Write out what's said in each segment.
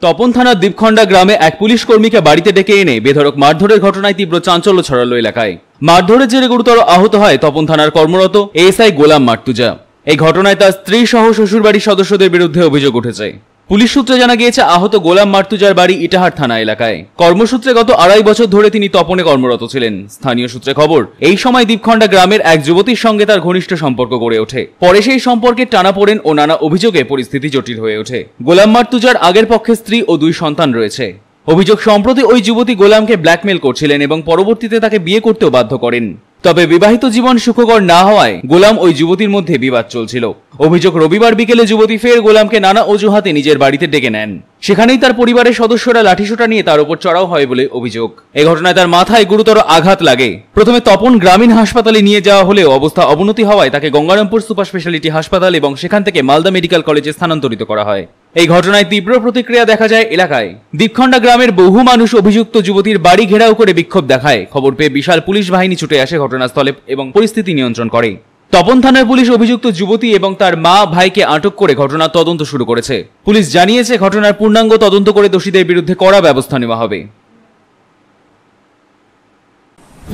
তপন থানার দীপখণ্ডা গ্রামে এক পুলিশ কর্মীকে বাড়িতে ডেকে এনে বেধড়ক মারধরের ঘটনায় তীব্র চাঞ্চল্য ছড়ালো এলাকায়। মারধরের জেরে গুরুতর আহত হয় তপন থানার কর্মরত এএসআই গোলাম মার্তুজা। এই ঘটনায় তার স্ত্রী সহ শ্বশুরবাড়ির সদস্যদের বিরুদ্ধে অভিযোগ উঠেছে। পুলিশ সূত্রে জানা গিয়েছে, আহত গোলাম মার্তুজার বাড়ি ইটাহার থানা এলাকায়। কর্মসূত্রে গত 2.5 বছর ধরে তিনি তপনে কর্মরত ছিলেন। স্থানীয় সূত্রে খবর, এই সময় দীপখণ্ডা গ্রামের এক যুবতীর সঙ্গে তার ঘনিষ্ঠ সম্পর্ক গড়ে ওঠে। পরে সেই সম্পর্কে টানাপোড়েন ও নানা অভিযোগে পরিস্থিতি জটিল হয়ে ওঠে। গোলাম মার্তুজার আগের পক্ষে স্ত্রী ও 2 সন্তান রয়েছে। অভিযোগ, সম্প্রতি ওই যুবতী গোলামকে ব্ল্যাকমেল করছিলেন এবং পরবর্তীতে তাকে বিয়ে করতেও বাধ্য করেন। তবে বিবাহিত জীবন সুখকর না হওয়ায় গোলাম ওই যুবতীর মধ্যে বিবাদ চলছিল। অভিযোগ, রবিবার বিকেলে যুবতী ফের গোলামকে নানা অজুহাতে নিজের বাড়িতে ডেকে নেন। সেখানেই তার পরিবারের সদস্যরা লাঠিসোঁটা নিয়ে তার উপর চড়াও হয় বলে অভিযোগ। এই ঘটনায় তার মাথায় গুরুতর আঘাত লাগে। প্রথমে তপন গ্রামীণ হাসপাতালে নিয়ে যাওয়া হলেও অবস্থা অবনতি হওয়ায় তাকে গঙ্গারামপুর সুপার স্পেশালিটি হাসপাতাল এবং সেখান থেকে মালদা মেডিকেল কলেজে স্থানান্তরিত করা হয়। এই ঘটনায় তীব্র প্রতিক্রিয়া দেখা যায় এলাকায়। দীপখণ্ডা গ্রামের বহু মানুষ অভিযুক্ত যুবতীর বাড়ি ঘেরাও করে বিক্ষোভ দেখায়। খবর পেয়ে বিশাল পুলিশ বাহিনী ছুটে আসে ঘটনাস্থলে এবং পরিস্থিতি নিয়ন্ত্রণ করে। তপন থানার পুলিশ অভিযুক্ত যুবতী এবং তার মা ভাইকে আটক করে ঘটনার তদন্ত শুরু করেছে। পুলিশ জানিয়েছে, ঘটনার পূর্ণাঙ্গ তদন্ত করে দোষীদের বিরুদ্ধে কড়া ব্যবস্থা নেওয়া হবে।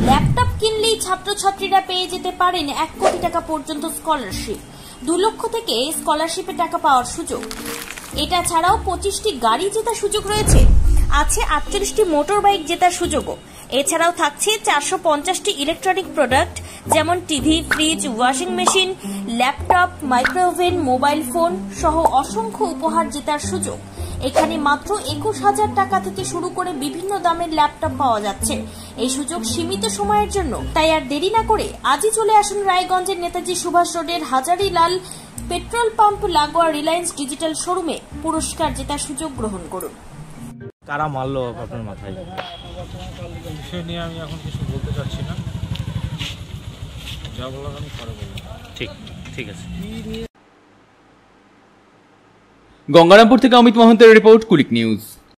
ল্যাপটপ কিনলেই ছাত্রছাত্রীরা পেয়ে যেতে পারেন 1 কোটি টাকা পর্যন্ত স্কলারশিপ। 2 লক্ষ থেকে স্কলারশিপে টাকা পাওয়ার সুযোগ। এটা ছাড়াও 25টি গাড়ি জেতার সুযোগ রয়েছে। আছে 48টি মোটর বাইক জেতার সুযোগও। এছাড়াও থাকছে 450টি ইলেকট্রনিক প্রোডাক্ট, যেমন TV, fridge, washing machine, laptop, micro oven, mobile phone সহ অসংখ্য উপহার জেতার সুযোগ। এখানে মাত্র 21,000 টাকা থেকে শুরু করে বিভিন্ন দামের ল্যাপটপ পাওয়া যাচ্ছে। এই সুযোগ সীমিত সময়ের জন্য, তাই আর দেরি না করে আজই চলে আসুন রায়গঞ্জের নেতাজি সুভাষ রোডের হাজারিলাল পেট্রোল পাম্প লাগোয়া রিলায়েন্স ডিজিটাল শোরুমে পুরস্কার জেতার সুযোগ গ্রহণ করুন। কারা মারলো আপনার মাথায়? বিষয় নিয়ে আমি এখন কিছু বলতে চাচ্ছি না, যা বলার আমি পরে বলবো। ঠিক আছে। গঙ্গারামপুর থেকে অমিত মহন্তের রিপোর্ট, কুলিক নিউজ।